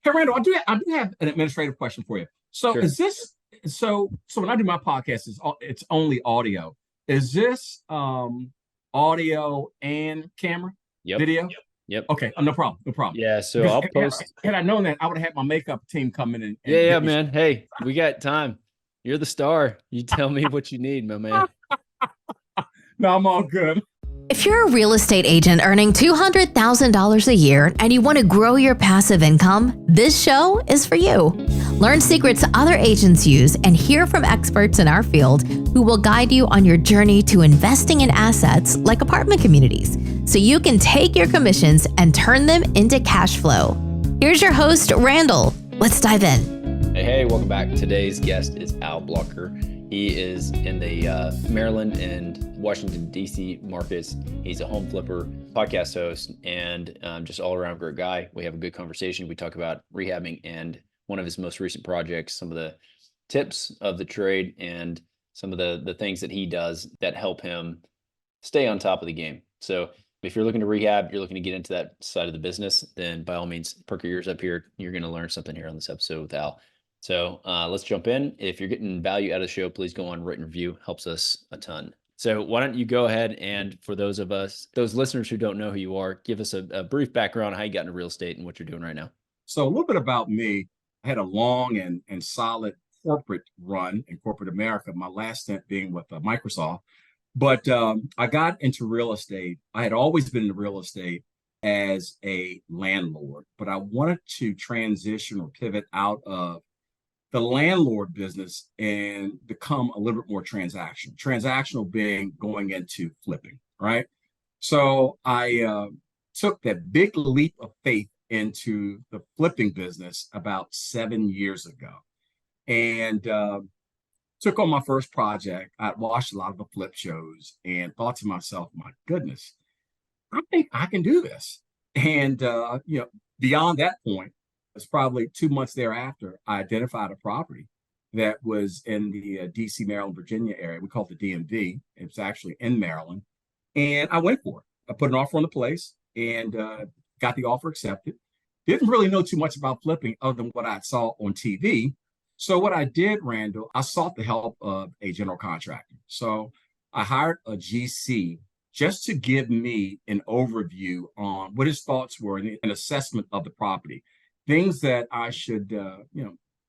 Hey, Randall, I do have an administrative question for you. So Sure. is this so when I do my podcast, it's only audio. Is this audio and camera Yep. video? Yep. Okay, no problem, no problem. Yeah. So Because I'll post. had I known that, I would have had my makeup team come in Yeah, and yeah, get me. man. Hey, we got time. You're the star. You tell me what you need, my man. No, I'm all good. If you're a real estate agent earning $200,000 a year and you want to grow your passive income, this show is for you. Learn secrets other agents use and hear from experts in our field who will guide you on your journey to investing in assets like apartment communities so you can take your commissions and turn them into cash flow. Here's your host, Randal. Let's dive in. Hey, welcome back. Today's guest is Al Blocker. He is in the Maryland and Washington, D.C. markets. He's a home flipper, podcast host, and just all-around great guy. We have a good conversation. We talk about rehabbing and one of his most recent projects, some of the tips of the trade, and some of the things that he does that help him stay on top of the game. So if you're looking to rehab, you're looking to get into that side of the business, then by all means, perk your ears up here. You're going to learn something here on this episode with Al. So let's jump in. If you're getting value out of the show, please go on, write and review. Helps us a ton. So why don't you go ahead and for those listeners who don't know who you are, give us a brief background on how you got into real estate and what you're doing right now. So a little bit about me. I had a long and solid corporate run in corporate America, my last stint being with Microsoft. But I got into real estate. I had always been in real estate as a landlord, but I wanted to transition or pivot out of the landlord business and become a little bit more transactional being going into flipping, right? So I took that big leap of faith into the flipping business about 7 years ago and took on my first project. I watched a lot of the flip shows and thought to myself, my goodness, I think I can do this. And, beyond that point, it's probably 2 months thereafter, I identified a property that was in the D.C., Maryland, Virginia area. We call it the DMV. It's actually in Maryland. And I went for it. I put an offer on the place and got the offer accepted. Didn't really know too much about flipping other than what I saw on TV. So what I did, Randall, I sought the help of a general contractor. So I hired a GC just to give me an overview on what his thoughts were and an assessment of the property. Things that I should,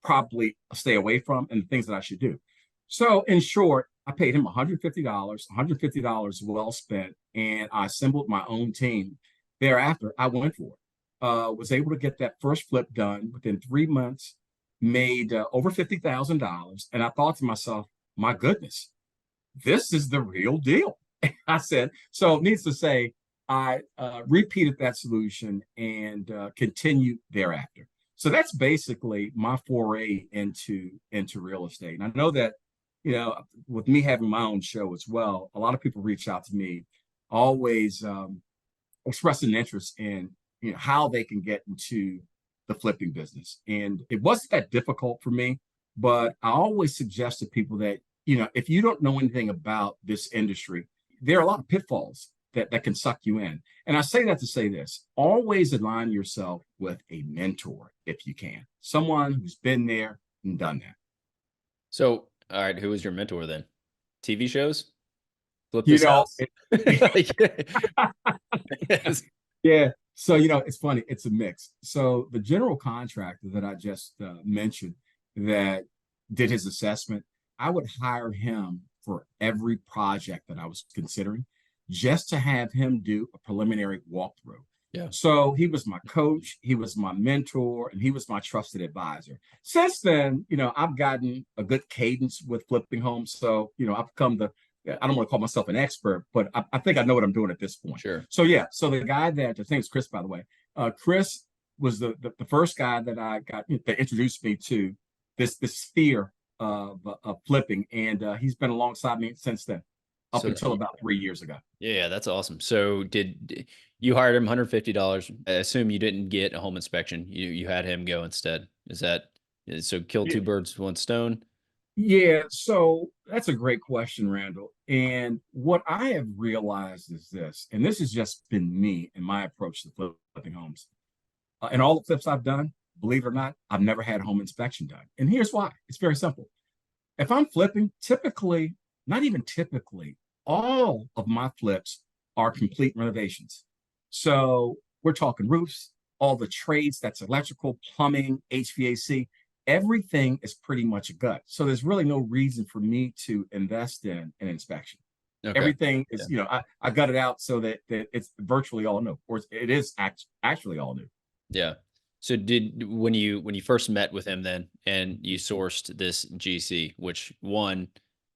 probably stay away from and things that I should do. So in short, I paid him $150 well spent, and I assembled my own team. Thereafter, I went for it. Was able to get that first flip done within 3 months, made over $50,000. And I thought to myself, my goodness, this is the real deal. I said, so needless to say, I repeated that solution and continued thereafter. So that's basically my foray into real estate. And I know that, with me having my own show as well, a lot of people reach out to me, always expressing interest in how they can get into the flipping business. And it wasn't that difficult for me, but I always suggest to people that, if you don't know anything about this industry, there are a lot of pitfalls that can suck you in. And I say that to say this, always align yourself with a mentor if you can, someone who's been there and done that. So, all right, who was your mentor then? TV shows? Flip You this know, house? Yes. Yeah. So, it's funny. It's a mix. So the general contractor that I just mentioned that did his assessment, I would hire him for every project that I was considering just to have him do a preliminary walkthrough. Yeah. So he was my coach, he was my mentor, and he was my trusted advisor. Since then, I've gotten a good cadence with flipping homes. So, I've come I don't want to call myself an expert, but I think I know what I'm doing at this point. Sure. So yeah, so the guy that I think is Chris, by the way, Chris was the first guy that I got that introduced me to this sphere of flipping, and he's been alongside me since then, up until about 3 years ago. Yeah, that's awesome. So did you hired him $150? I assume you didn't get a home inspection. You had him go instead. Is that so? Kill two birds with one stone. Yeah, so that's a great question, Randall. And what I have realized is this, and this has just been me and my approach to flipping homes. And all the flips I've done, believe it or not, I've never had a home inspection done. And here's why. It's very simple. If I'm flipping, typically, not even typically, all of my flips are complete renovations. So we're talking roofs, all the trades, that's electrical, plumbing, HVAC, everything is pretty much a gut. So there's really no reason for me to invest in an inspection. Okay. Everything is, I got it out so that it's virtually all new, or it is actually all new. Yeah. So when you first met with him then, and you sourced this GC, which one,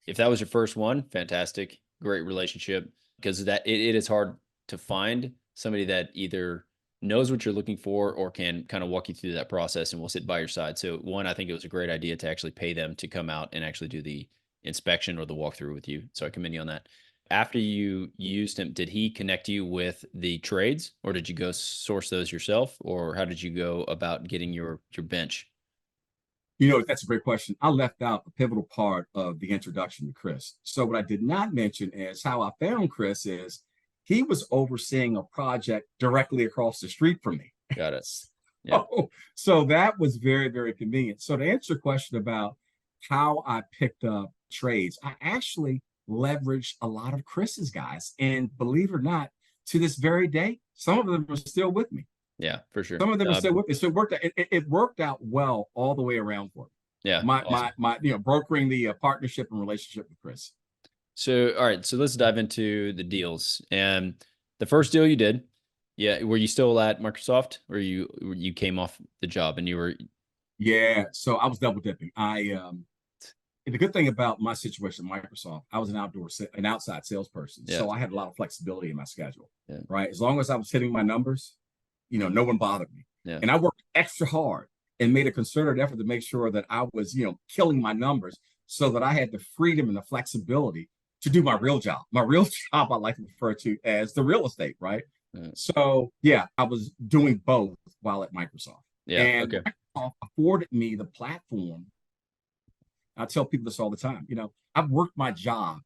if that was your first one, fantastic, great relationship, because that it is hard to find somebody that either knows what you're looking for or can kind of walk you through that process and will sit by your side. So one, I think it was a great idea to actually pay them to come out and actually do the inspection or the walkthrough with you. So I commend you on that. After you used him, did he connect you with the trades, or did you go source those yourself, or how did you go about getting your bench? That's a great question. I left out a pivotal part of the introduction to Chris. So what I did not mention is how I found Chris is he was overseeing a project directly across the street from me. Got it. Yeah. So that was very, very convenient. So to answer your question about how I picked up trades, I actually leveraged a lot of Chris's guys. And believe it or not, to this very day, some of them are still with me. Yeah, for sure. Some of them are still with me. So it worked out well all the way around for me. Yeah. My awesome. brokering the partnership and relationship with Chris. So, all right. So let's dive into the deals. And the first deal you did, yeah. Were you still at Microsoft, or you came off the job and you were? Yeah. So I was double dipping. The good thing about my situation at Microsoft, I was an outside salesperson. Yeah. So I had a lot of flexibility in my schedule, Yeah. right? As long as I was hitting my numbers, no one bothered me. Yeah. And I worked extra hard and made a concerted effort to make sure that I was, killing my numbers so that I had the freedom and the flexibility to do my real job. My real job, I like to refer to as the real estate, right? Yeah. So yeah, I was doing both while at Microsoft. Yeah. And Okay. Microsoft afforded me the platform. I tell people this all the time. I've worked my job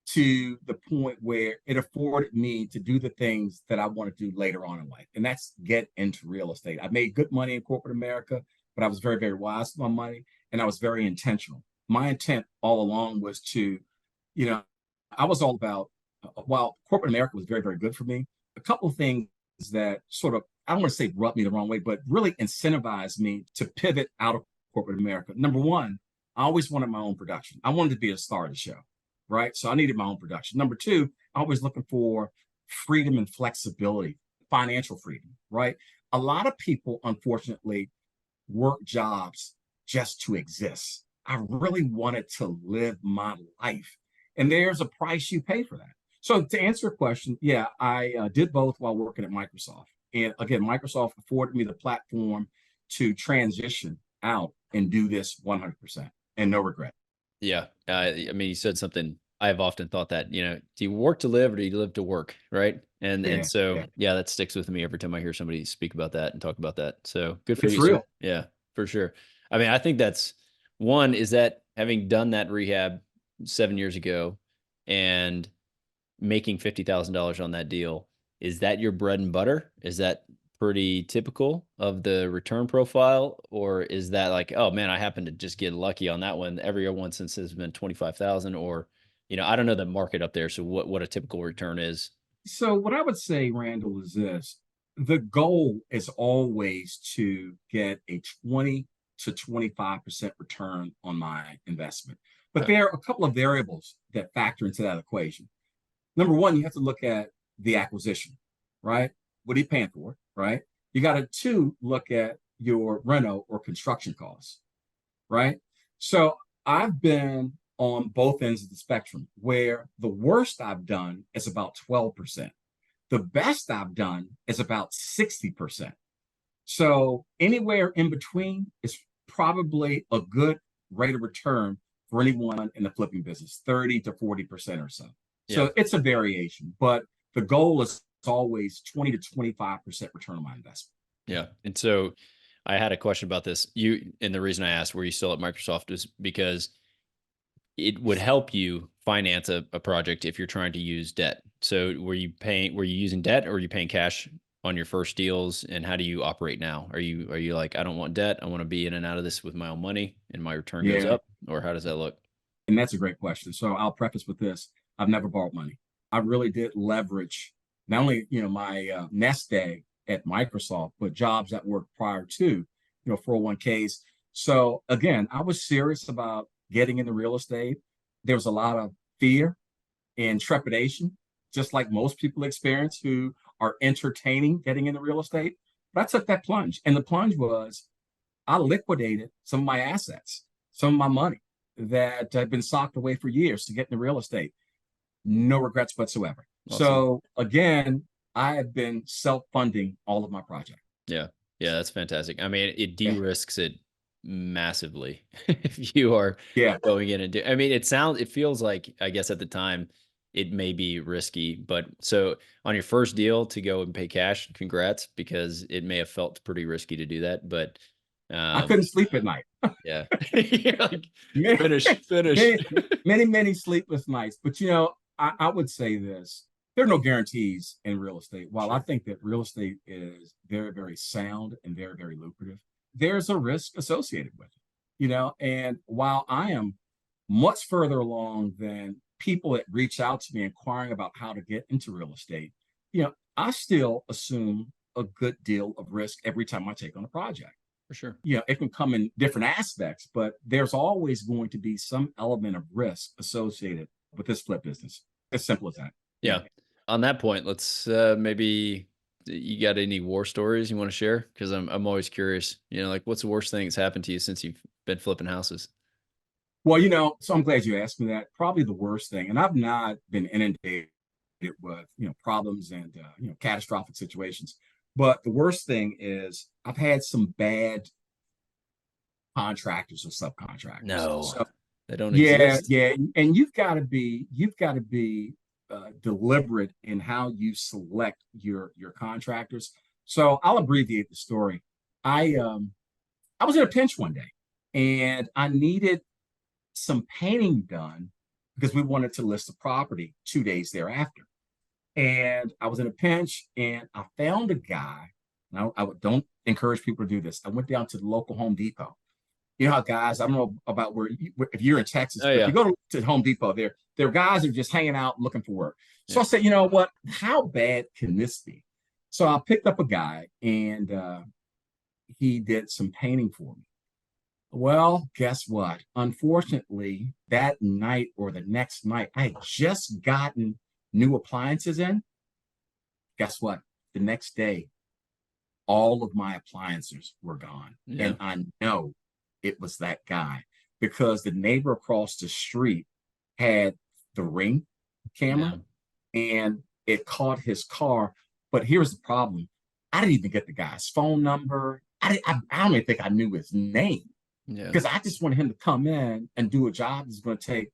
to the point where it afforded me to do the things that I want to do later on in life. And that's get into real estate. I made good money in corporate America, but I was very, very wise with my money, and I was very intentional. My intent all along was to, I was all about, while corporate America was very, very good for me, a couple of things that sort of, I don't want to say rubbed me the wrong way, but really incentivized me to pivot out of corporate America. Number one, I always wanted my own production. I wanted to be a star of the show, right? So I needed my own production. Number two, I was looking for freedom and flexibility, financial freedom, right? A lot of people, unfortunately, work jobs just to exist. I really wanted to live my life. And there's a price you pay for that. So to answer your question, yeah, I did both while working at Microsoft. And again, Microsoft afforded me the platform to transition out and do this 100% and no regret. Yeah. I mean, you said something I've often thought that, do you work to live or do you live to work? Right. And so, yeah, that sticks with me every time I hear somebody speak about that and talk about that. So good for It's you. real. So, yeah, for sure. I mean, I think that's one, is that having done that rehab 7 years ago and making $50,000 on that deal, is that your bread and butter? Is that pretty typical of the return profile? Or is that like, oh man, I happen to just get lucky on that one. Every one since has been 25,000, or, I don't know the market up there. So what a typical return is. So what I would say, Randall, is this: the goal is always to get a 20 to 25% return on my investment. But there are a couple of variables that factor into that equation. Number one, you have to look at the acquisition, right? What are you paying for, right? You got to look at your reno or construction costs, right? So I've been on both ends of the spectrum, where the worst I've done is about 12%. The best I've done is about 60%. So anywhere in between is probably a good rate of return for anyone in the flipping business, 30 to 40% or so. So it's a variation, but the goal is always 20 to 25% return on my investment. Yeah. And so I had a question about this. And the reason I asked, were you still at Microsoft, is because it would help you finance a project if you're trying to use debt. So were you using debt, or were you paying cash on your first deals, and how do you operate now? Are you like, I don't want debt, I want to be in and out of this with my own money and my return goes Yeah. up, or how does that look? And that's a great question. So I'll preface with this. I've never borrowed money. I really did leverage not only, my nest egg at Microsoft, but jobs that worked prior to, 401ks. So again, I was serious about getting into real estate. There was a lot of fear and trepidation, just like most people experience who are entertaining getting into real estate. But I took that plunge. And the plunge was I liquidated some of my assets, some of my money that had been socked away for years to get into real estate. No regrets whatsoever. Awesome. So again, I have been self-funding all of my projects. Yeah. Yeah, that's fantastic. I mean, it Yeah. de-risks it massively if you are Yeah. going in and I mean, it feels like, I guess at the time, it may be risky, but so on your first deal to go and pay cash, congrats, because it may have felt pretty risky to do that, but I couldn't sleep at night. yeah. You're like, Many, finish. many sleepless nights. But I would say this. There are no guarantees in real estate. While I think that real estate is very, very sound and very, very lucrative, there's a risk associated with it. And while I am much further along than people that reach out to me inquiring about how to get into real estate, I still assume a good deal of risk every time I take on a project. For sure. It can come in different aspects, but there's always going to be some element of risk associated with this flip business. As simple as that. Yeah. On that point, let's maybe you got any war stories you want to share? Because I'm always curious. Like, what's the worst thing that's happened to you since you've been flipping houses? Well, so I'm glad you asked me that. Probably the worst thing, and I've not been inundated with problems and catastrophic situations. But the worst thing is I've had some bad contractors or subcontractors. No, So, they don't yeah, exist. yeah, and you've got to be deliberate in how you select your contractors. So I'll abbreviate the story. I was in a pinch one day, and I needed some painting done because we wanted to list the property 2 days thereafter. And I was in a pinch, and I found a guy. Now, I don't encourage people to do this. I went down to the local Home Depot. You know how guys, I don't know about if you're in Texas, but if you go to Home Depot, there are guys who are just hanging out looking for work. So I said, you know what? How bad can this be? So I picked up a guy, and he did some painting for me. Well, guess what? Unfortunately, that night or the next night, I had just gotten new appliances in. Guess what? The next day, all of my appliances were gone. Yeah. And I know it was that guy because the neighbor across the street had the Ring camera and it caught his car. But here's the problem. I didn't even get the guy's phone number. I don't even think I knew his name. Yeah. Because I just wanted him to come in and do a job that's going to take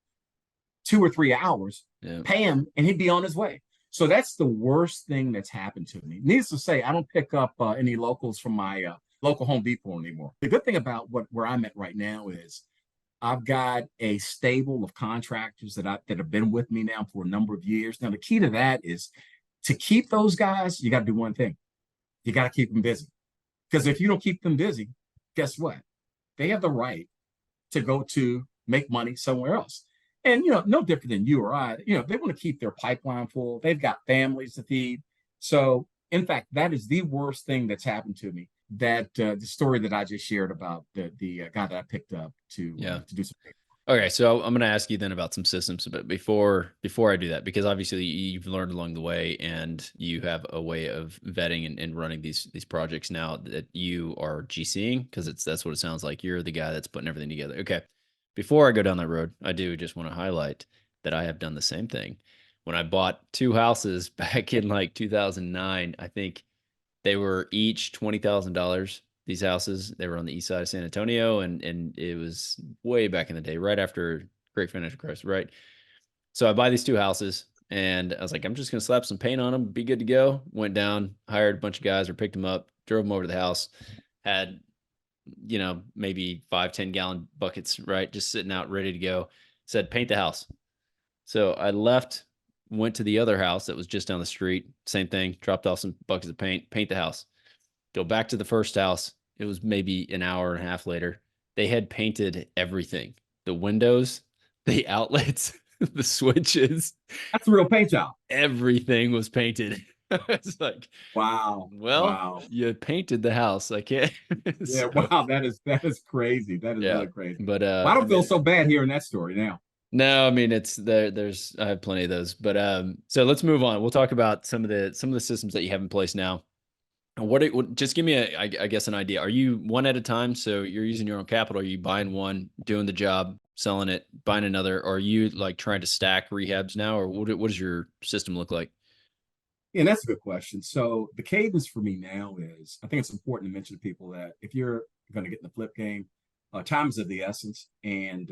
2 or 3 hours, pay him, and he'd be on his way. So that's the worst thing that's happened to me. Needless to say, I don't pick up any locals from my local Home Depot anymore. The good thing about where I'm at right now is I've got a stable of contractors that have been with me now for a number of years. Now, the key to that is to keep those guys, you got to do one thing. You got to keep them busy. Because if you don't keep them busy, guess what? They have the right to go to make money somewhere else. And, no different than you or I, they want to keep their pipeline full. They've got families to feed. So, in fact, that is the worst thing that's happened to me. That the story that I just shared about the guy that I picked up to do something. Okay, so I'm going to ask you then about some systems, but before I do that, because obviously you've learned along the way, and you have a way of vetting and running these projects now that you are GCing, because that's what it sounds like. You're the guy that's putting everything together. Okay, before I go down that road, I do just want to highlight that I have done the same thing. When I bought 2 houses back in like 2009, I think they were each $20,000. These houses, they were on the east side of San Antonio, and it was way back in the day, right after Great Financial Crisis, right? So I buy these 2 houses, and I was like, I'm just going to slap some paint on them, be good to go. Went down, hired a bunch of guys or picked them up, drove them over to the house, had, maybe 5-10 gallon buckets, right? Just sitting out ready to go. Said, paint the house. So I left went to the other house that was just down the street. Same thing, dropped off some buckets of paint the house. Go back to the first house. It was maybe an hour and a half later. They had painted everything. The windows, the outlets, the switches. That's a real paint job. Everything was painted. It's like, wow. Well, wow. You painted the house. I can't. Yeah. Wow. That is crazy. That is really crazy. But well, I don't feel so bad hearing that story now. No, I mean it's there. I have plenty of those. But so let's move on. We'll talk about some of the systems that you have in place now. And just give me I guess an idea. Are you one at a time? So you're using your own capital. Are you buying one, doing the job, selling it, buying another? Or are you like trying to stack rehabs now? Or what does your system look like? Yeah, that's a good question. So the cadence for me now is, I think it's important to mention to people that if you're going to get in the flip game, time is of the essence. And,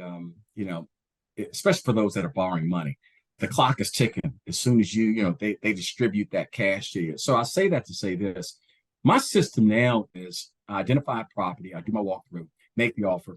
especially for those that are borrowing money, the clock is ticking as soon as they distribute that cash to you. So I say that to say this. My system now is I identify a property, I do my walkthrough, make the offer,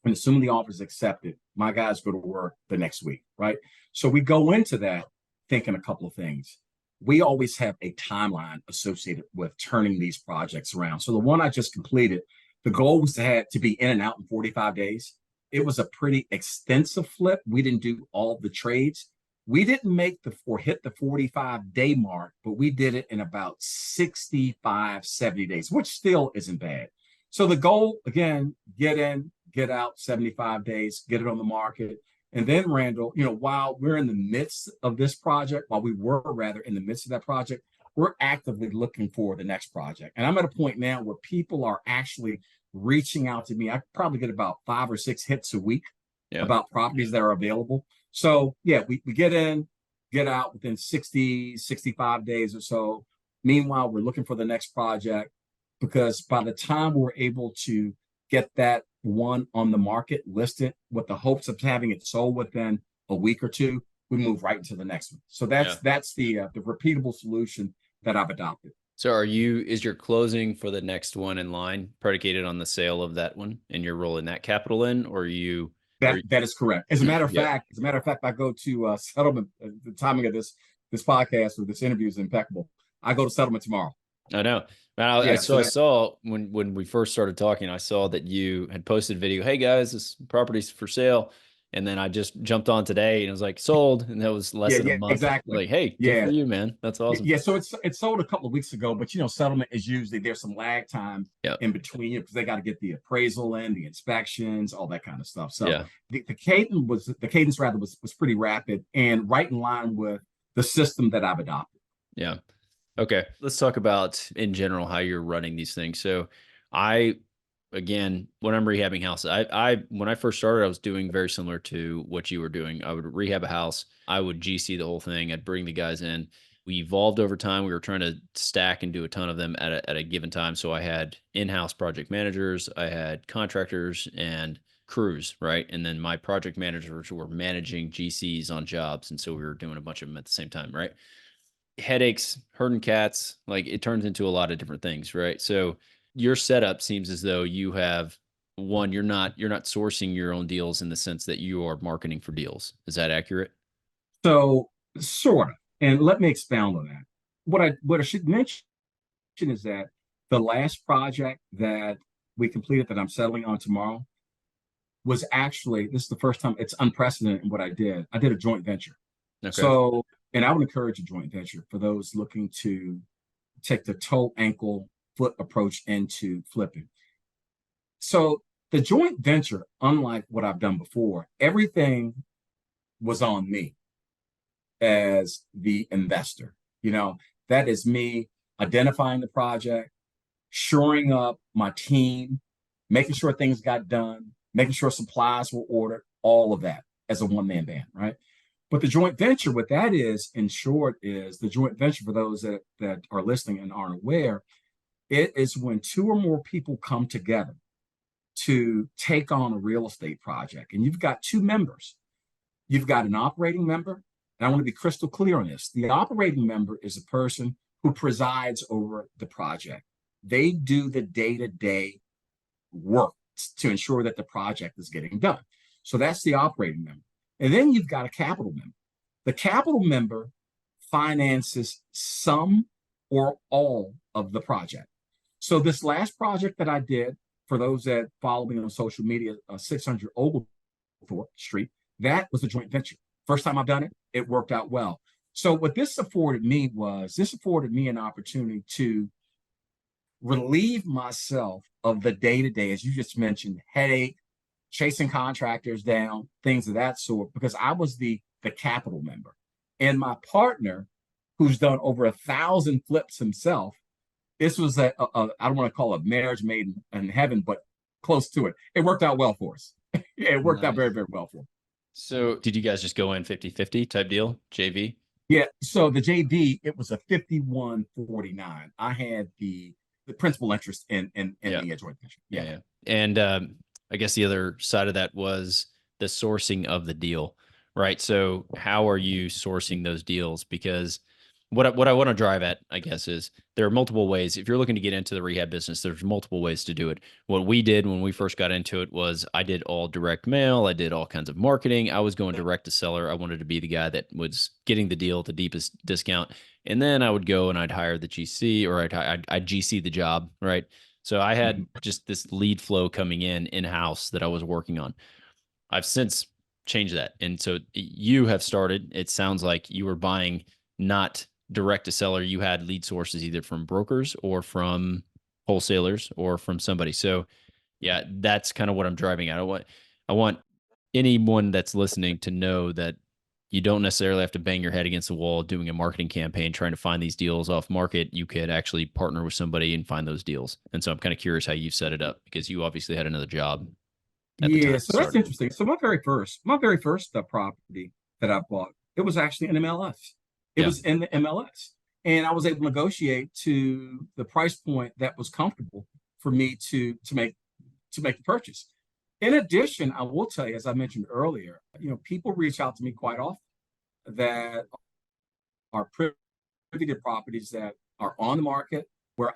and assuming the offer is accepted, my guys go to work the next week, right? So we go into that thinking a couple of things. We always have a timeline associated with turning these projects around. So the one I just completed, the goal was to be in and out in 45 days. It was a pretty extensive flip. We didn't do all the trades. We didn't hit the 45-day mark, but we did it in about 65, 70 days, which still isn't bad. So the goal, again, get in, get out 75 days, get it on the market. And then, Randal, while we're in the midst of this project, while we were rather in the midst of that project, we're actively looking for the next project. And I'm at a point now where people are actually reaching out to me. I probably get about 5 or 6 hits a week about properties that are available. So yeah, we get in, get out within 60, 65 days or so. Meanwhile, we're looking for the next project, because by the time we're able to get that one on the market listed with the hopes of having it sold within a week or two, we move right into the next one. So that's the repeatable solution that I've adopted. So is your closing for the next one in line predicated on the sale of that one and you're rolling that capital in, or that is correct. As a matter of fact, I go to settlement. The timing of this podcast or this interview is impeccable. I go to settlement tomorrow. I know. I saw when we first started talking, I saw that you had posted a video. Hey guys, this property's for sale. And then I just jumped on today and it was like sold. And that was less than a month. Exactly. Like, hey, good for you, man. That's awesome. Yeah. So it sold a couple of weeks ago, but settlement is usually, there's some lag time in between, because they got to get the appraisal in, the inspections, all that kind of stuff. So the cadence was pretty rapid and right in line with the system that I've adopted. Yeah. Okay. Let's talk about in general how you're running these things. So again, when I'm rehabbing houses, when I first started, I was doing very similar to what you were doing. I would rehab a house. I would GC the whole thing. I'd bring the guys in. We evolved over time. We were trying to stack and do a ton of them at a given time. So I had in-house project managers, I had contractors and crews, right? And then my project managers were managing GCs on jobs. And so we were doing a bunch of them at the same time, right? Headaches, herding cats, like it turns into a lot of different things, right? So your setup seems as though you have you're not sourcing your own deals in the sense that you are marketing for deals. Is that accurate? So sort of. And let me expound on that. What I should mention is that the last project that we completed that I'm settling on tomorrow was actually, this is the first time, it's unprecedented in what I did. I did a joint venture. Okay. So, and I would encourage a joint venture for those looking to take the toe, ankle, foot approach into flipping. So the joint venture, unlike what I've done before, everything was on me as the investor. That is me identifying the project, shoring up my team, making sure things got done, making sure supplies were ordered, all of that as a one-man band, right? But the joint venture, what that is, in short, is the joint venture, for those that are listening and aren't aware, it is when 2 or more people come together to take on a real estate project. And you've got 2 members. You've got an operating member, and I want to be crystal clear on this. The operating member is a person who presides over the project. They do the day-to-day work to ensure that the project is getting done. So that's the operating member. And then you've got a capital member. The capital member finances some or all of the project. So this last project that I did, for those that follow me on social media, 600 Oglethorpe Street, that was a joint venture. First time I've done it, it worked out well. So what this afforded me an opportunity to relieve myself of the day-to-day, as you just mentioned, headache, chasing contractors down, things of that sort, because I was the capital member. And my partner, who's done over 1,000 flips himself, this was I don't want to call it a marriage made in heaven, but close to it. It worked out well for us. It worked out very, very well for us. So did you guys just go in 50-50 type deal, JV? Yeah. So the JV, it was a 51-49. I had the principal interest in the joint venture. Yeah. And I guess the other side of that was the sourcing of the deal, right? So how are you sourcing those deals? Because what I want to drive at, I guess, is there are multiple ways. If you're looking to get into the rehab business, there's multiple ways to do it. What we did when we first got into it was I did all direct mail. I did all kinds of marketing. I was going direct to seller. I wanted to be the guy that was getting the deal at the deepest discount. And then I would go and I'd hire the GC, or I'd GC the job, right? So I had just this lead flow coming in-house that I was working on. I've since changed that. And so you have started, it sounds like you were buying not direct to seller. You had lead sources either from brokers or from wholesalers or from somebody. So yeah, that's kind of what I'm driving at. I want anyone that's listening to know that you don't necessarily have to bang your head against the wall doing a marketing campaign, trying to find these deals off market. You could actually partner with somebody and find those deals. And so I'm kind of curious how you've set it up, because you obviously had another job. Yeah, so that's interesting. So my very first property that I bought, it was actually in MLS. It was in the MLS, and I was able to negotiate to the price point that was comfortable for me to make the purchase. In addition, I will tell you, as I mentioned earlier, people reach out to me quite often that are privy to properties that are on the market where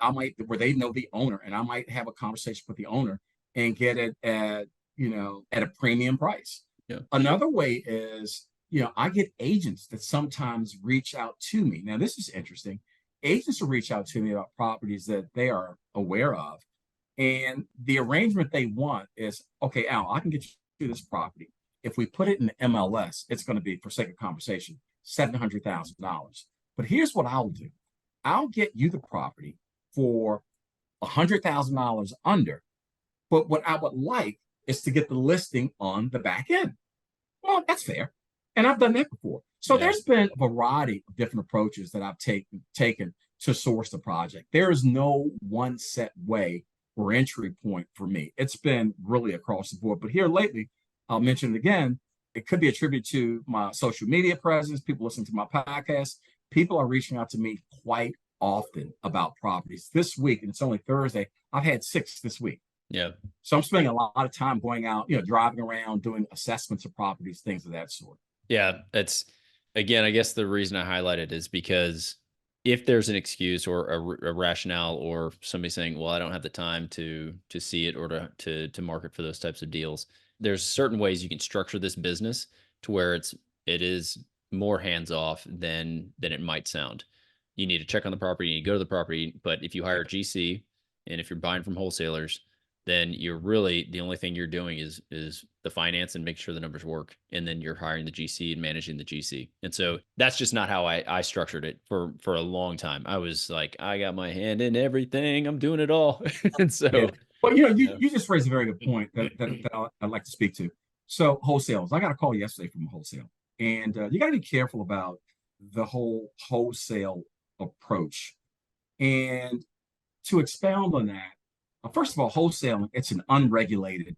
they know the owner, and I might have a conversation with the owner and get it at a premium price. Yeah. Another way is, I get agents that sometimes reach out to me. Now, this is interesting. Agents will reach out to me about properties that they are aware of. And the arrangement they want is, okay, Al, I can get you this property. If we put it in the MLS, it's going to be, for sake of conversation, $700,000. But here's what I'll do. I'll get you the property for $100,000 under. But what I would like is to get the listing on the back end. Well, that's fair. And I've done that before. So there's been a variety of different approaches that I've taken to source the project. There is no one set way or entry point for me. It's been really across the board. But here lately, I'll mention it again, it could be attributed to my social media presence, people listening to my podcast. People are reaching out to me quite often about properties. This week, and it's only Thursday, I've had 6 this week. Yeah. So I'm spending a lot of time going out, driving around, doing assessments of properties, things of that sort. Yeah. That's, again, I guess the reason I highlight it is because if there's an excuse or a rationale, or somebody saying, well, I don't have the time to see it or to market for those types of deals, there's certain ways you can structure this business to where it is more hands-off than it might sound. You need to check on the property, you need to go to the property, but if you hire a GC and if you're buying from wholesalers, then you're really, the only thing you're doing is the finance and make sure the numbers work. And then you're hiring the GC and managing the GC. And so that's just not how I structured it for a long time. I was like, I got my hand in everything. I'm doing it all. And so, yeah. Well, you just raised a very good point that I'd like to speak to. So wholesales, I got a call yesterday from a wholesale, and you got to be careful about the whole wholesale approach. And to expound on that, first of all, wholesaling, it's an unregulated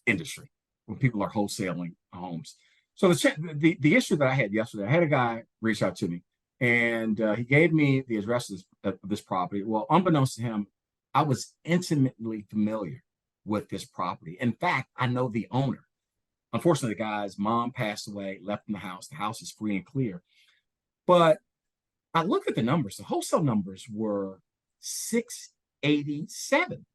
industry when people are wholesaling homes. So the issue that I had yesterday, I had a guy reach out to me, and he gave me the address of this property. Well, unbeknownst to him, I was intimately familiar with this property. In fact, I know the owner. Unfortunately, the guy's mom passed away, left in the house. The house is free and clear. But I looked at the numbers. The wholesale numbers were 687.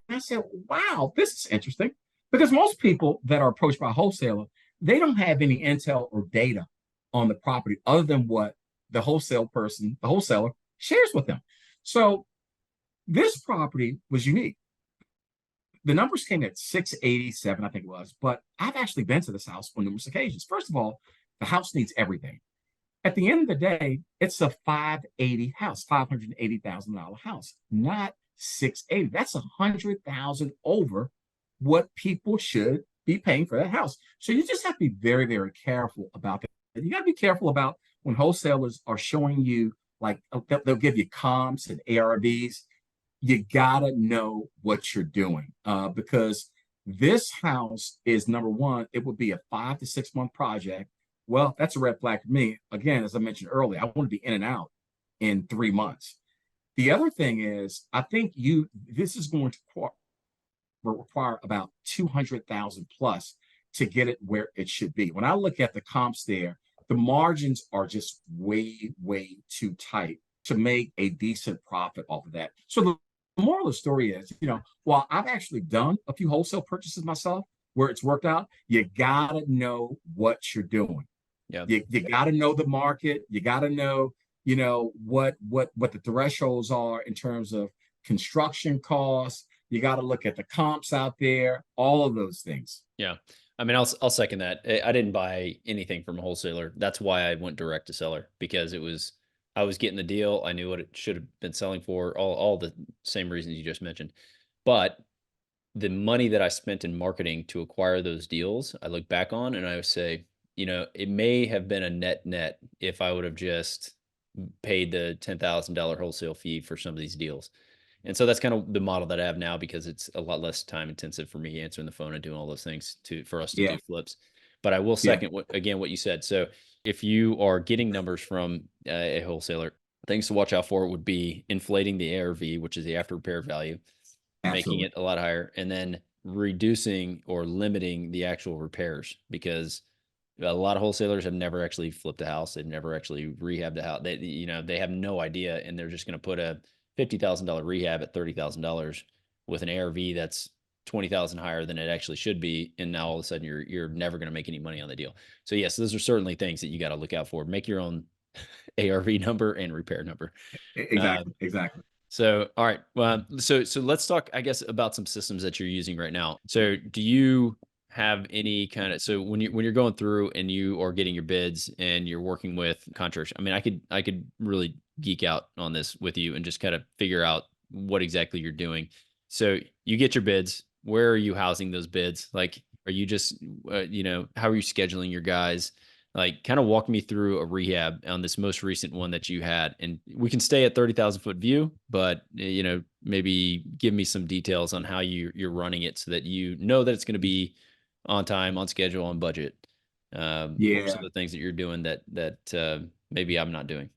And I said, wow, this is interesting. Because most people that are approached by a wholesaler, they don't have any intel or data on the property other than what the wholesaler shares with them. So this property was unique. The numbers came at 687, I think it was, but I've actually been to this house on numerous occasions. First of all, the house needs everything. At the end of the day, it's a 580 house, $580,000 house, not 680. That's 100,000 over what people should be paying for that house. So you just have to be very, very careful about that. You got to be careful about when wholesalers are showing you, like, they'll give you comps and ARVs. You got to know what you're doing, because this house is, number one, it would be a 5 to 6 month project. Well, that's a red flag for me. Again, as I mentioned earlier, I want to be in and out in 3 months. The other thing is, I think this is going to require about 200,000 plus to get it where it should be. When I look at the comps there, the margins are just way, way too tight to make a decent profit off of that. So the moral of the story is, while I've actually done a few wholesale purchases myself where it's worked out, you gotta know what you're doing. Yeah. You gotta know the market. You gotta know, what the thresholds are in terms of construction costs. You got to look at the comps out there, all of those things. Yeah. I mean, I'll second that. I didn't buy anything from a wholesaler. That's why I went direct to seller, because I was getting the deal. I knew what it should have been selling for, all the same reasons you just mentioned. But the money that I spent in marketing to acquire those deals, I look back on and I would say, it may have been a net if I would have just paid the $10,000 wholesale fee for some of these deals. And so that's kind of the model that I have now, because it's a lot less time intensive for me answering the phone and doing all those things for us to do flips. But I will second what you said. So if you are getting numbers from a wholesaler, things to watch out for would be inflating the ARV, which is the after repair value, making it a lot higher, and then reducing or limiting the actual repairs, because a lot of wholesalers have never actually flipped a house. They've never actually rehabbed a house. They have no idea, and they're just going to put a $50,000 rehab at $30,000 with an ARV that's 20,000 higher than it actually should be. And now all of a sudden you're never going to make any money on the deal. So yes, those are certainly things that you got to look out for. Make your own ARV number and repair number. Exactly. So, all right. Well, so let's talk, I guess, about some systems that you're using right now. So do you have any kind of, so when you're going through and you are getting your bids and you're working with contractors, I mean, I could really geek out on this with you and just kind of figure out what exactly you're doing. So you get your bids. Where are you housing those bids? Like, are you just, how are you scheduling your guys? Like, kind of walk me through a rehab on this most recent one that you had. And we can stay at 30,000 foot view, but, maybe give me some details on how you're running it so that that it's going to be on time, on schedule, on budget. What are some of the things that you're doing that maybe I'm not doing?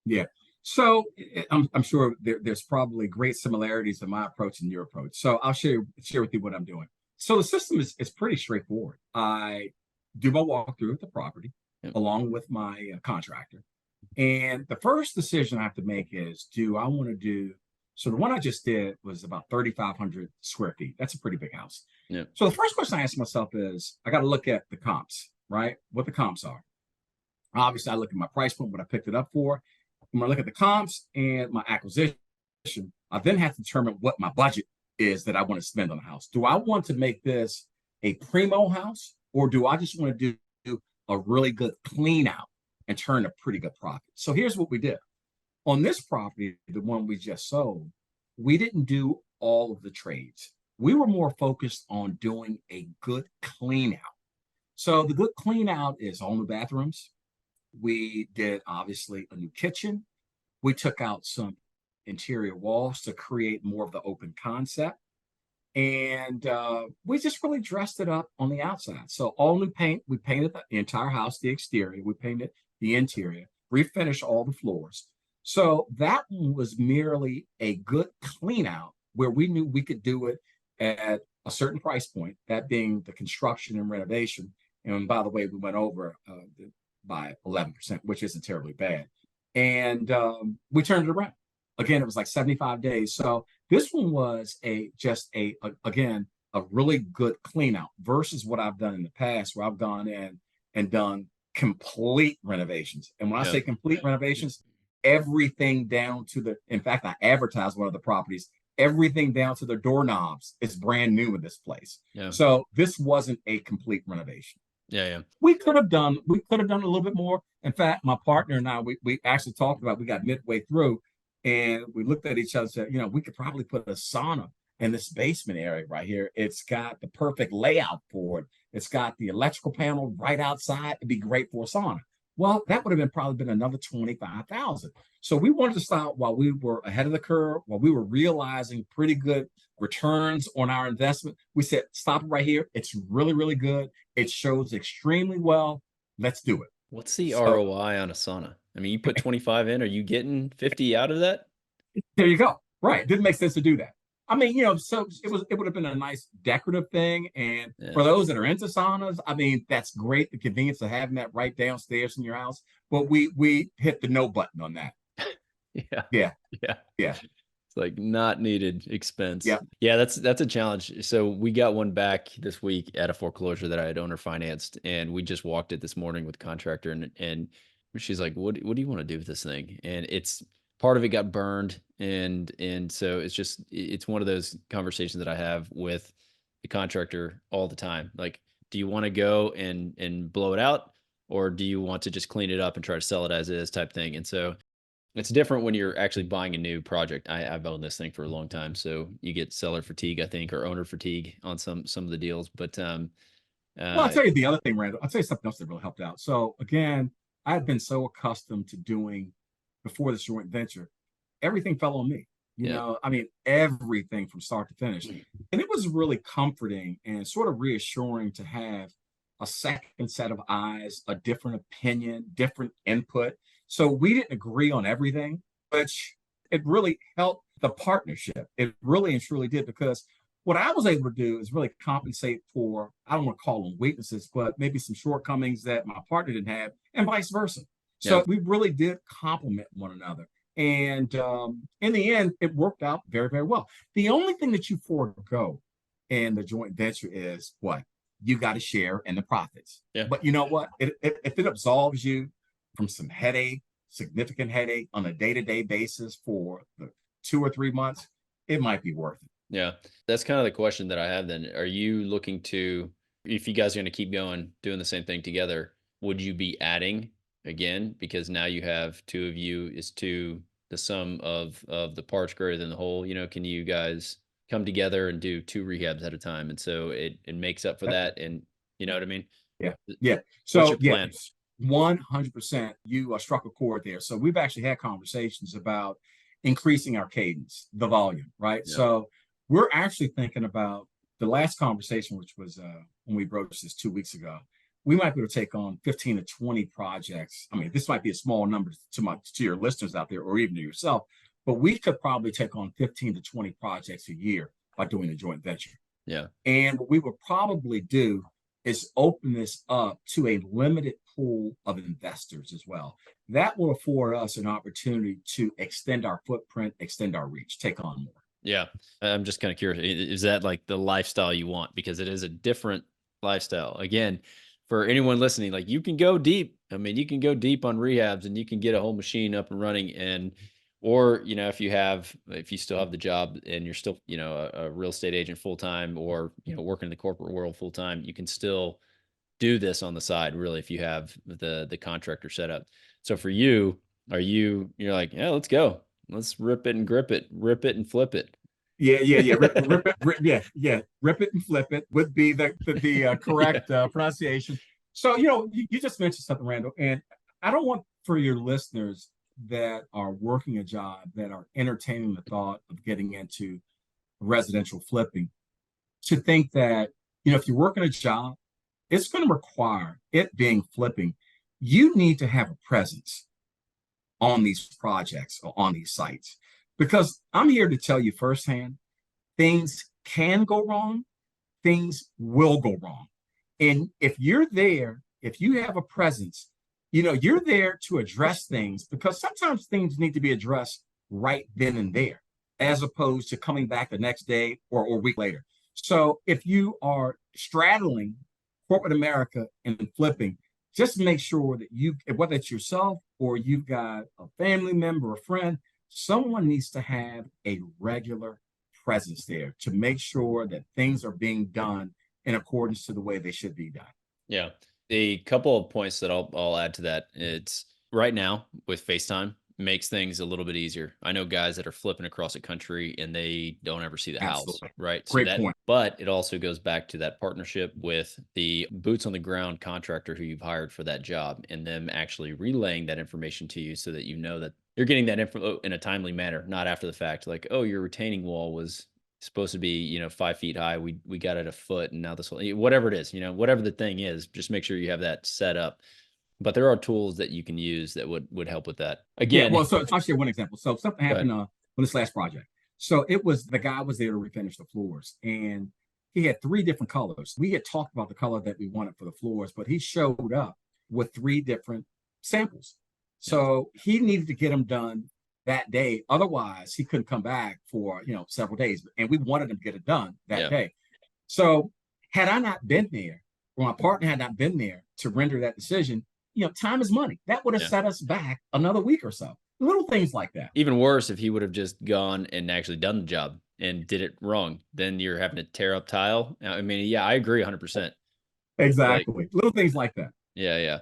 Yeah. So I'm sure there's probably great similarities in my approach and your approach. So I'll share with you what I'm doing. So the system is pretty straightforward. I do my walkthrough of the property along with my contractor. And the first decision I have to make is, do I want to do, so the one I just did was about 3,500 square feet. That's a pretty big house. Yeah. So the first question I ask myself is, I got to look at the comps, right? What the comps are. Obviously, I look at my price point, what I picked it up for. I'm going to look at the comps and my acquisition. I then have to determine what my budget is that I want to spend on the house. Do I want to make this a primo house, or do I just want to do a really good clean out and turn a pretty good profit? So here's what we did. On this property, the one we just sold, we didn't do all of the trades. We were more focused on doing a good clean out. So the good clean out is all new bathrooms. We did, obviously, a new kitchen. We took out some interior walls to create more of the open concept. And we just really dressed it up on the outside. So all new paint. We painted the entire house, the exterior. We painted the interior, refinished all the floors. So that one was merely a good clean out where we knew we could do it at a certain price point, that being the construction and renovation. And by the way, we went over by 11%, which isn't terribly bad. And we turned it around. Again, it was like 75 days. So this one was again, a really good clean out versus what I've done in the past, where I've gone in and done complete renovations. And when I Yeah. say complete renovations, everything down to in fact, I advertised one of the properties, everything down to the doorknobs is brand new in this place. Yeah. So this wasn't a complete renovation. Yeah. We could have done a little bit more. In fact, my partner and I, we actually talked about, we got midway through and we looked at each other and said, we could probably put a sauna in this basement area right here. It's got the perfect layout for it. It's got the electrical panel right outside. It'd be great for a sauna. Well, that would have probably been another $25,000. So we wanted to stop while we were ahead of the curve, while we were realizing pretty good returns on our investment. We said, stop it right here. It's really, really good. It shows extremely well. Let's do it. What's the ROI on a sauna? I mean, you put 25 in, are you getting 50 out of that? There you go. Right. It didn't make sense to do that. I mean, so it would have been a nice decorative thing. And for those that are into saunas, I mean, that's great. The convenience of having that right downstairs in your house. But we hit the no button on that. Yeah. It's like not needed expense. Yeah. That's a challenge. So we got one back this week at a foreclosure that I had owner financed, and we just walked it this morning with the contractor, and she's like, what do you want to do with this thing? And it's part of it got burned. And so it's one of those conversations that I have with the contractor all the time. Like, do you want to go and blow it out, or do you want to just clean it up and try to sell it as is type thing? And so it's different when you're actually buying a new project. I've owned this thing for a long time, so you get seller fatigue, I think, or owner fatigue on some of the deals. But well, I'll tell you the other thing, Randall. I'll tell you something else that really helped out. So again, I had been so accustomed to doing, before this joint venture, everything fell on me. I mean, everything from start to finish. And it was really comforting and sort of reassuring to have a second set of eyes, a different opinion, different input. So we didn't agree on everything, which it really helped the partnership. It really and truly did, because what I was able to do is really compensate for, I don't want to call them weaknesses, but maybe some shortcomings that my partner didn't have, and vice versa. So we really did complement one another. And in the end, it worked out very, very well. The only thing that you forego in the joint venture is what? You got to share in the profits. But you know what? If it absolves you from some significant headache on a day-to-day basis for the 2 or 3 months, it might be worth it. Yeah, that's kind of the question that I have then. Are you looking to, if you guys are going to keep going, doing the same thing together, would you be adding again? Because now you have two of you is to the sum of the parts greater than the whole. Can you guys come together and do 2 rehabs at a time? And so it makes up for that. And you know what I mean? Yeah. So what's your plan? 100%. You struck a chord there. So we've actually had conversations about increasing our cadence, the volume, right? So we're actually thinking about the last conversation, which was when we broached this 2 weeks ago. We might be able to take on 15 to 20 projects. I mean, this might be a small number to your listeners out there, or even to yourself, but we could probably take on 15 to 20 projects a year by doing a joint venture. Yeah. And what we would probably do is open this up to a limited pool of investors as well. That will afford us an opportunity to extend our footprint, extend our reach, take on more. Yeah. I'm just kind of curious. Is that like the lifestyle you want? Because it is a different lifestyle. Again, for anyone listening, like, you can go deep. I mean, you can go deep on rehabs and you can get a whole machine up and running. Or, if you still have the job and you're still, a real estate agent full-time, or, working in the corporate world full-time, you can still do this on the side, really, if you have the contractor set up. So for you, you're like, yeah, let's go. Let's rip it and grip it, rip it and flip it. Yeah. Rip it and flip it would be the correct pronunciation. So, you just mentioned something, Randall, and I don't want for your listeners that are working a job, that are entertaining the thought of getting into residential flipping, to think that, if you're working a job, it's going to require, it being flipping, you need to have a presence on these projects or on these sites. Because I'm here to tell you firsthand, things can go wrong, things will go wrong. And if you're there, if you have a presence, you're there to address things, because sometimes things need to be addressed right then and there, as opposed to coming back the next day or a week later. So if you are straddling corporate America and flipping, just make sure that you, whether it's yourself or you've got a family member, a friend, someone needs to have a regular presence there to make sure that things are being done in accordance to the way they should be done. Yeah. A couple of points that I'll add to that. It's right now with FaceTime makes things a little bit easier. I know guys that are flipping across the country and they don't ever see the Absolutely. house, right? Great point. But it also goes back to that partnership with the boots on the ground contractor who you've hired for that job and them actually relaying that information to you so that you know that you're getting that info in a timely manner, not after the fact. Like, oh, your retaining wall was supposed to be, 5 feet high. We got it a foot and now this whole, whatever it is, whatever the thing is, just make sure you have that set up. But there are tools that you can use that would help with that. Again, well, so I'll share one example. So something happened on this last project. So it was the guy was there to refinish the floors, and he had 3 different colors. We had talked about the color that we wanted for the floors, but he showed up with 3 different samples. So he needed to get them done that day. Otherwise, he couldn't come back for several days. And we wanted him to get it done that day. So had I not been there, or my partner had not been there to render that decision, time is money. That would have set us back another week or so. Little things like that. Even worse, if he would have just gone and actually done the job and did it wrong, then you're having to tear up tile. I mean, yeah, I agree 100%. Exactly. Little things like that. Yeah.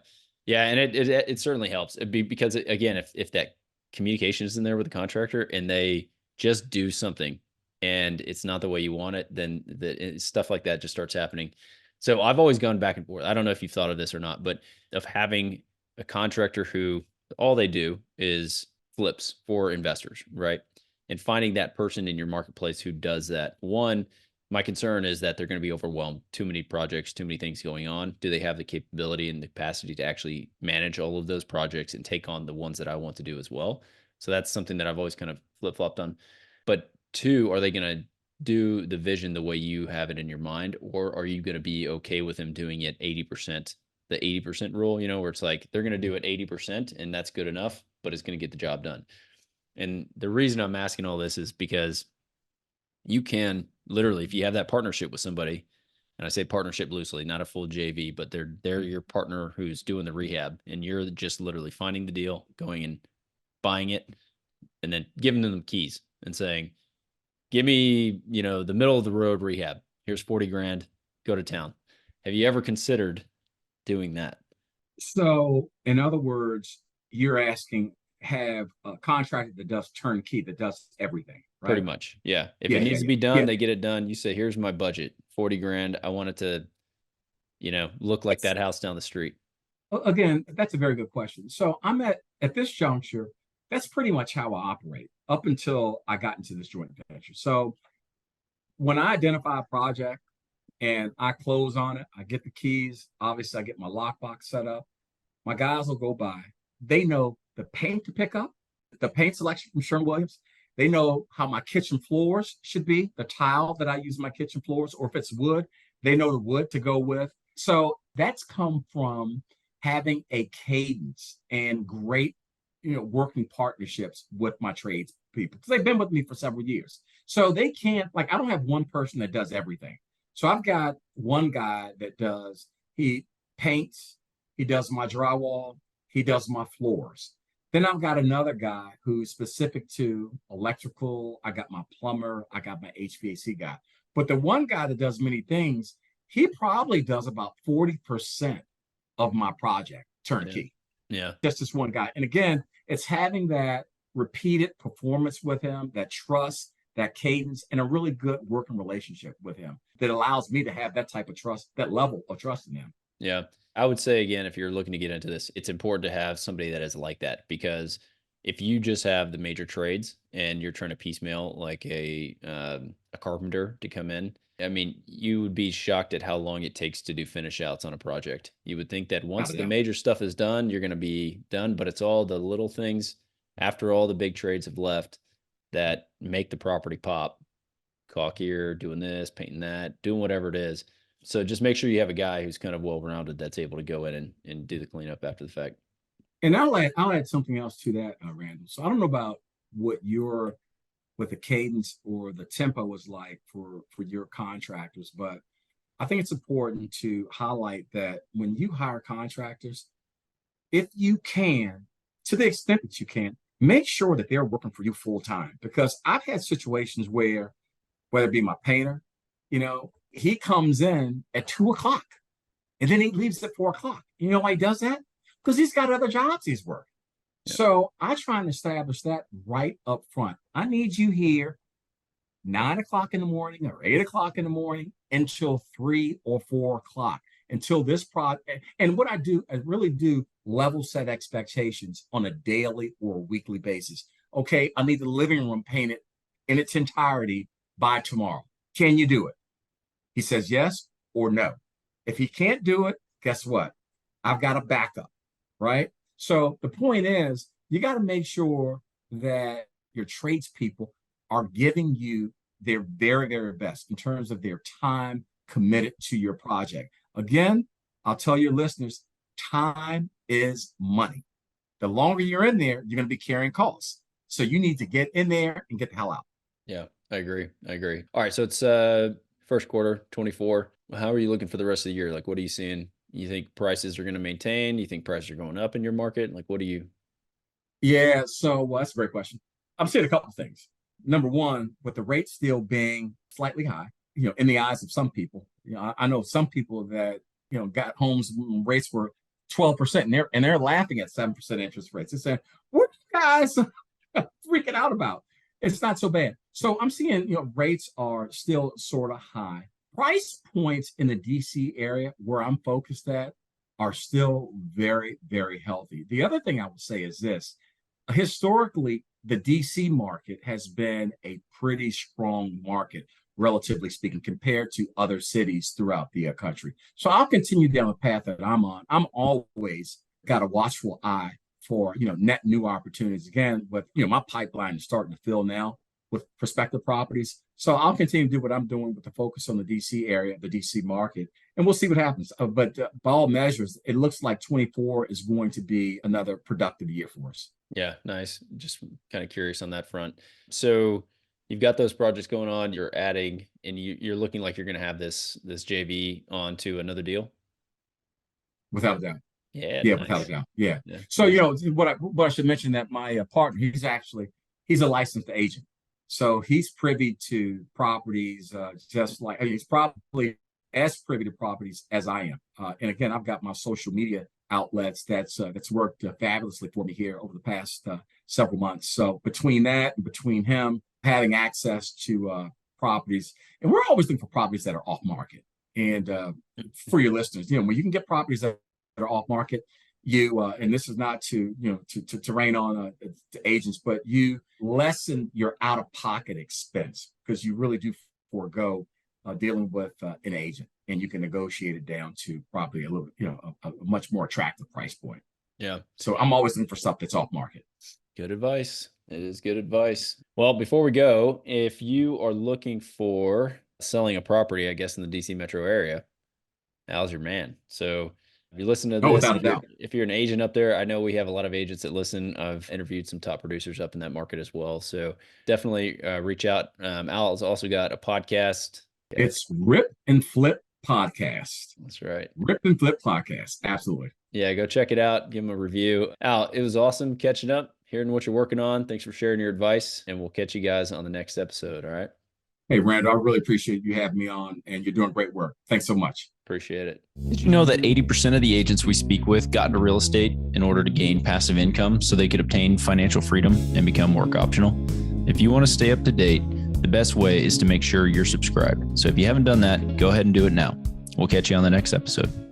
And it certainly helps. Because again, if that communication is in there with the contractor and they just do something and it's not the way you want it, then stuff like that just starts happening. So I've always gone back and forth. I don't know if you've thought of this or not, but of having a contractor who all they do is flips for investors, right? And finding that person in your marketplace who does that. One, my concern is that they're going to be overwhelmed. Too many projects, too many things going on. Do they have the capability and the capacity to actually manage all of those projects and take on the ones that I want to do as well? So that's something that I've always kind of flip-flopped on. But 2, are they going to do the vision the way you have it in your mind, or are you going to be okay with them doing it 80%, the 80% rule, where it's like they're going to do it 80% and that's good enough, but it's going to get the job done. And the reason I'm asking all this is because you can literally, if you have that partnership with somebody, and I say partnership loosely, not a full JV, but they're your partner who's doing the rehab, and you're just literally finding the deal, going and buying it, and then giving them the keys and saying, give me, the middle of the road rehab. Here's 40 grand, go to town. Have you ever considered doing that? So in other words, you're asking, have a contractor that does turnkey, that does everything, right? Pretty much. Yeah. If it needs to be done, they get it done. You say, here's my budget, 40 grand. I want it to, look like that house down the street. Again, that's a very good question. So I'm at this juncture, that's pretty much how I operate up until I got into this joint venture. So when I identify a project and I close on it, I get the keys. Obviously, I get my lockbox set up. My guys will go by. They know the paint to pick up, the paint selection from Sherwin-Williams. They know how my kitchen floors should be, the tile that I use in my kitchen floors, or if it's wood, they know the wood to go with. So that's come from having a cadence and great, working partnerships with my trades people, because they've been with me for several years. So they can't, I don't have one person that does everything. So I've got one guy that he paints, he does my drywall, he does my floors. Then I've got another guy who's specific to electrical. I got my plumber, I got my HVAC guy. But the one guy that does many things, he probably does about 40% of my project turnkey. Yeah. Just this one guy. And again, it's having that repeated performance with him, that trust, that cadence, and a really good working relationship with him that allows me to have that type of trust, that level of trust in him. Yeah. I would say, again, if you're looking to get into this, it's important to have somebody that is like that, because if you just have the major trades and you're trying to piecemeal like a carpenter to come in, I mean, you would be shocked at how long it takes to do finish outs on a project. You would think that once the major stuff is done, you're going to be done, but it's all the little things after all the big trades have left that make the property pop. Caulk here, doing this, painting that, doing whatever it is. So just make sure you have a guy who's kind of well-rounded that's able to go in and do the cleanup after the fact. And I'll add something else to that, Randall. So I don't know about what the cadence or the tempo was like for your contractors, but I think it's important to highlight that when you hire contractors, if you can, to the extent that you can, make sure that they're working for you full time. Because I've had situations where, whether it be my painter, he comes in at 2 o'clock and then he leaves at 4 o'clock. You know why he does that? Because he's got other jobs he's working. Yeah. So I try and establish that right up front. I need you here 9 o'clock in the morning or 8 o'clock in the morning until 3 or 4 o'clock, until this project. And what I do, I really do level set expectations on a daily or weekly basis. Okay, I need the living room painted in its entirety by tomorrow. Can you do it? He says yes or no. If he can't do it, guess what? I've got a backup, right? So the point is, you got to make sure that your tradespeople are giving you their very, very best in terms of their time committed to your project. Again, I'll tell your listeners, time is money. The longer you're in there, you're going to be carrying costs. So you need to get in there and get the hell out. Yeah, I agree. All right. So it's first quarter 24. How are you looking for the rest of the year? Like, what are you seeing? You think prices are going to maintain? You think prices are going up in your market? Like, what do you? Yeah. So that's a great question. I'm seeing a couple of things. Number one, with the rate still being slightly high, in the eyes of some people, I know some people that, got homes when rates were 12% and they're laughing at 7% interest rates. They're saying, what are you guys freaking out about? It's not so bad. So I'm seeing, rates are still sort of high. Price points in the DC area where I'm focused at are still very, very healthy. The other thing I would say is this. Historically, the DC market has been a pretty strong market, relatively speaking, compared to other cities throughout the country. So I'll continue down the path that I'm on. I'm always got a watchful eye for, net new opportunities. Again, with, my pipeline is starting to fill now with prospective properties. So I'll continue to do what I'm doing with the focus on the DC area, the DC market, and we'll see what happens. But by all measures, it looks like 24 is going to be another productive year for us. Yeah, nice. Just kind of curious on that front. So you've got those projects going on, you're adding, and you're looking like you're going to have this JV on to another deal? Without a doubt. Yeah, nice. Nice. Without a doubt. Yeah. So, what I should mention that my partner, he's a licensed agent. So he's privy to properties, he's probably as privy to properties as I am. And again, I've got my social media outlets that's worked fabulously for me here over the past several months. So between that and between him having access to properties, and we're always looking for properties that are off market. And for your listeners, when you can get properties that are off market, and this is not to rain on to agents, but you lessen your out-of-pocket expense because you really do forego dealing with an agent, and you can negotiate it down to probably a little, a much more attractive price point. Yeah. So I'm always looking for stuff that's off market. Good advice. It is good advice. Well, before we go, if you are looking for selling a property, I guess in the DC metro area, Al's your man. So if you listen to this, without a doubt. If you're an agent up there, I know we have a lot of agents that listen. I've interviewed some top producers up in that market as well. So definitely reach out. Al's also got a podcast. It's Rip and Flip Podcast. That's right. Rip and Flip Podcast. Absolutely. Yeah, go check it out. Give him a review. Al, it was awesome catching up, hearing what you're working on. Thanks for sharing your advice, and we'll catch you guys on the next episode. All right. Hey, Randal, I really appreciate you having me on, and you're doing great work. Thanks so much. Appreciate it. Did you know that 80% of the agents we speak with got into real estate in order to gain passive income so they could obtain financial freedom and become work optional? If you want to stay up to date, the best way is to make sure you're subscribed. So if you haven't done that, go ahead and do it now. We'll catch you on the next episode.